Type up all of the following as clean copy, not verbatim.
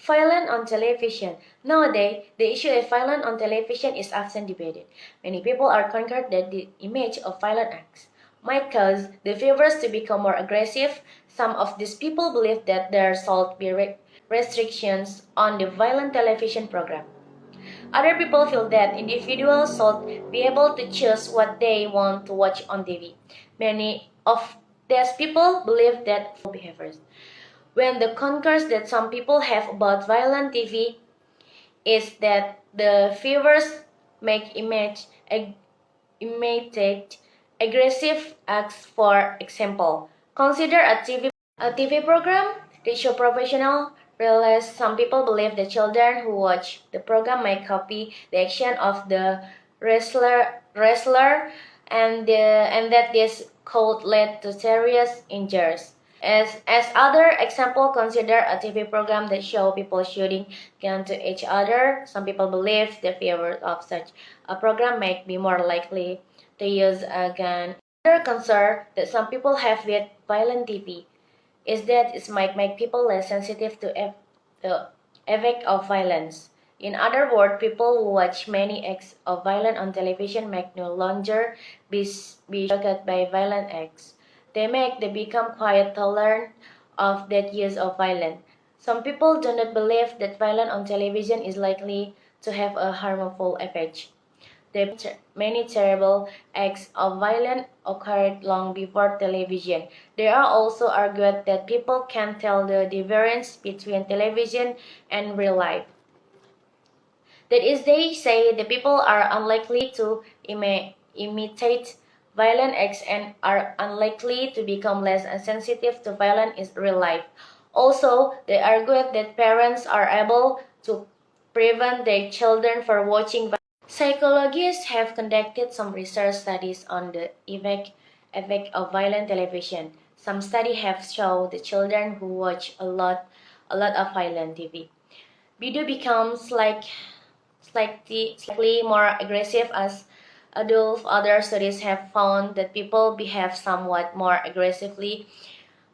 Violence on television. Nowadays, the issue of violence on television is often debated. Many people are concerned that the image of violent acts might cause the viewers to become more aggressive. Some of these people believe that there should be restrictions on the violent television program. Other people feel that individuals should be able to choose what they want to watch on TV. Many of these people believe that behaviors. When the concerns that some people have about violent TV is that the viewers make imitate aggressive acts. For example, consider a TV program that show professional realize some people believe the children who watch the program might copy the action of the wrestler and that this could lead to serious injuries. As other example, consider a TV program that show people shooting gun to each other. Some people believe the viewers of such a program might be more likely to use a gun. Another concern that some people have with violent TV is that it might make people less sensitive to the effect of violence. In other words, people who watch many acts of violence on television might no longer be shocked by violent acts. They become quite tolerant of that use of violence. Some people do not believe that violence on television is likely to have a harmful effect. Many terrible acts of violence occurred long before television. There are also argued that people can tell the difference between television and real life. That is, they say the people are unlikely to imitate violent acts and are unlikely to become less sensitive to violence in real life. Also, they argued that parents are able to prevent their children from watching violence. Psychologists have conducted some research studies on the effect of violent television. Some studies have shown the children who watch a lot of violent TV video becomes slightly more aggressive as adults. Other studies have found that people behave somewhat more aggressively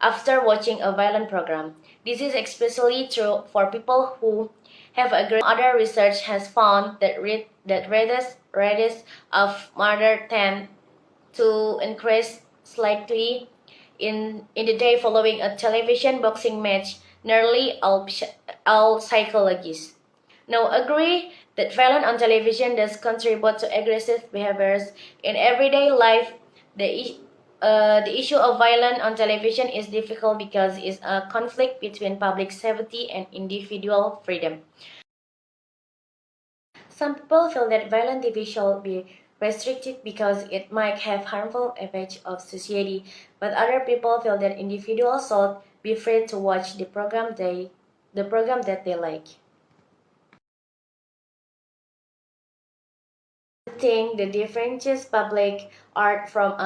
after watching a violent program. This is especially true for people who have aggressive. Other research has found that rates of murder tend to increase slightly in the day following a television boxing match. Nearly all psychologists now agree that violence on television does contribute to aggressive behaviors in everyday life. The issue of violence on television is difficult because it's a conflict between public safety and individual freedom. Some people feel that violent TV should be restricted because it might have harmful effects of society, but other people feel that individuals should be free to watch the program that they like. The differentiates public art from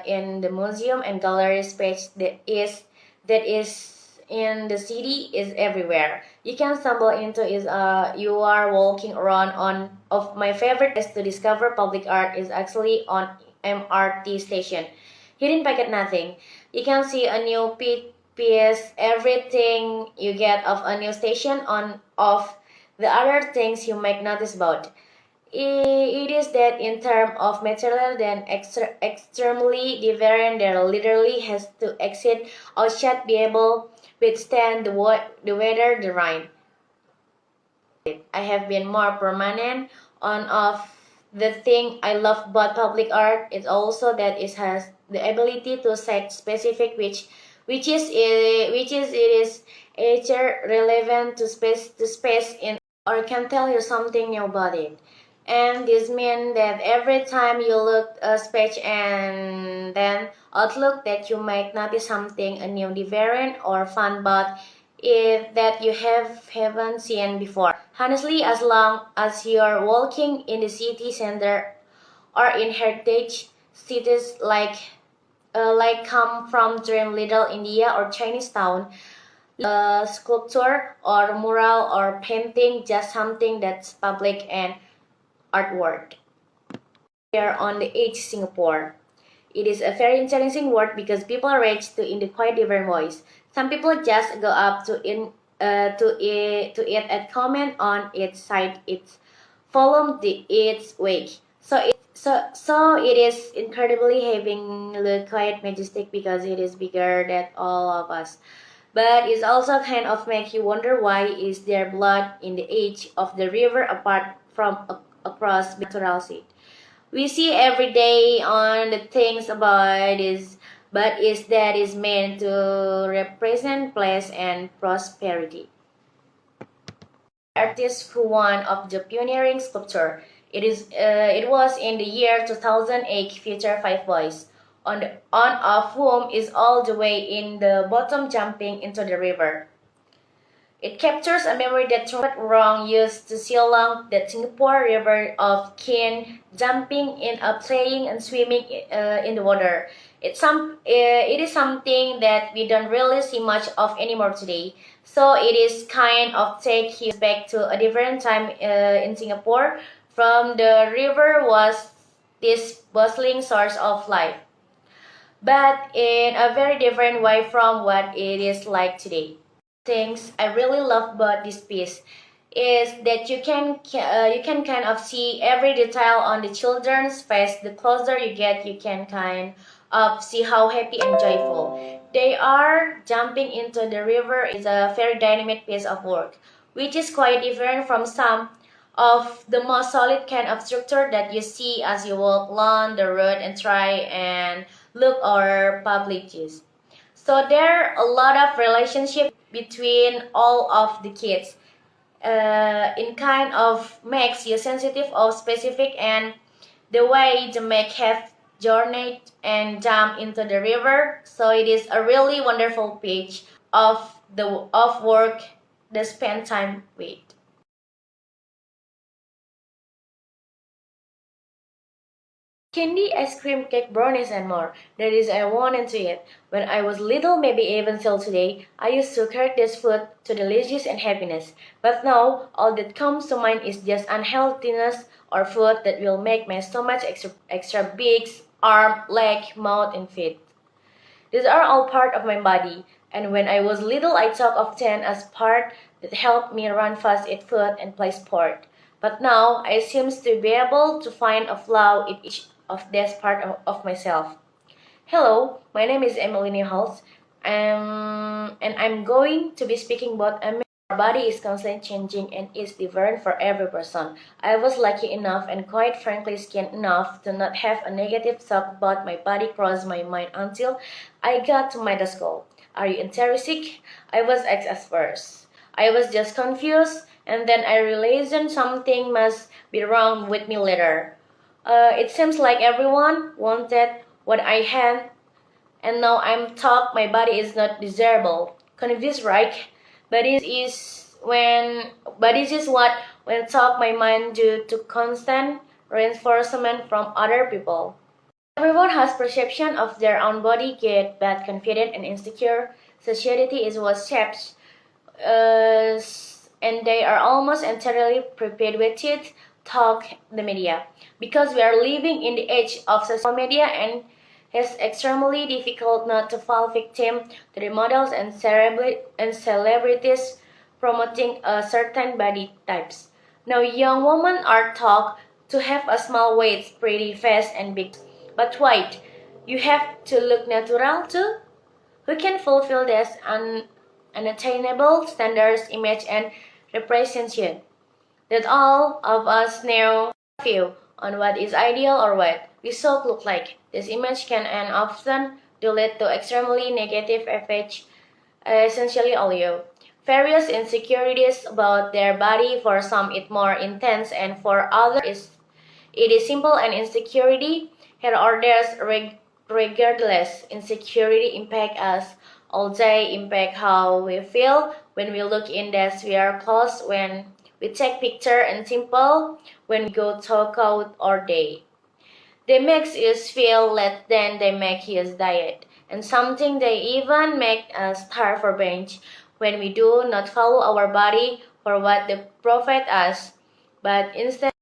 in the museum and gallery space that is in the city is everywhere. You can stumble into is you are walking around on. Of my favorite place to discover public art is actually on MRT station. Hidden packet nothing. You can see a new piece everything you get of a new station on of the other things you might notice about. It is that in terms of material then extremely different that literally has to exit outside be able withstand the weather, the rain. I have been more permanent on of the thing I love about public art is also that it has the ability to set specific which is it is either relevant to space in or can tell you something new about it. And this means that every time you look a sketch and then outlook that you might notice something a new, different, or fun but that you haven't seen before. Honestly, as long as you're walking in the city center or in heritage cities like come from Dream Little India or Chinese town, sculpture or mural or painting just something that's public and artwork. Here on the edge, Singapore. It is a very interesting word because people reach to in the quite different ways. Some people just go up to to it and comment on its side. It followed its wake. So it is incredibly having look quite majestic because it is bigger than all of us. But it also kind of make you wonder why is there blood in the edge of the river apart from across natural sea. We see every day on the things about this, but is that is meant to represent peace and prosperity. Artist who one of the pioneering sculpture. It was in the year 2008 feature five boys, on of whom is all the way in the bottom jumping into the river. It captures a memory that Trumpet Wrong used to see along the Singapore River of kin jumping in, playing and swimming in the water. It is something that we don't really see much of anymore today. So it is kind of take you back to a different time in Singapore. From the river was this bustling source of life, but in a very different way from what it is like today. Things I really love about this piece is that you can kind of see every detail on the children's face. The closer you get, you can kind of see how happy and joyful they are. Jumping into the river is a very dynamic piece of work, which is quite different from some of the most solid kind of structure that you see as you walk along the road and try and look over publicities. So there are a lot of relationship between all of the kids. In kind of makes you sensitive or specific, and the way the make have journeyed and jump into the river. So it is a really wonderful page of work that spend time with. Candy, ice cream, cake, brownies, and more. That is, I wanted to eat. When I was little, maybe even till today, I used to connect this food to delicious and happiness. But now, all that comes to mind is just unhealthiness or food that will make my stomach extra big, arm, leg, mouth, and feet. These are all part of my body, and when I was little, I thought of them as part that helped me run fast, eat food, and play sport. But now, I seem to be able to find a flaw in each of these part of myself. Hello, my name is Emily Holtz, and I'm going to be speaking about our body is constantly changing and is different for every person. I was lucky enough and quite frankly scared enough to not have a negative thought about my body cross my mind until I got to medical school. Are you interested? I was asked at first. I was just confused, and then I realized something must be wrong with me later. It seems like everyone wanted what I had, and now I'm told my body is not desirable. Confused, right? But this is what when told my mind due to constant reinforcement from other people. Everyone has perception of their own body, get bad, confident, and insecure. Society is what shapes and they are almost entirely perpetuated talk the media, because we are living in the age of social media, and it's extremely difficult not to fall victim to the models and celebrities promoting a certain body types. Now young women are taught to have a small waist, pretty face, and big. But wait, you have to look natural too? Who can fulfill this unattainable standards, image, and representation that all of us now feel on what is ideal or what we should look like? This image can and often do lead to extremely negative effects, essentially all you. Various insecurities about their body. For some it more intense, and for others it is simple and insecurity. Here or there's regardless, insecurity impact us all day, impact how we feel when we look in that we are close, when we take picture, and simple when we go talk out all day. They make us feel less than they make us diet, and something they even make us starve for binge when we do not follow our body for what they profit us, but instead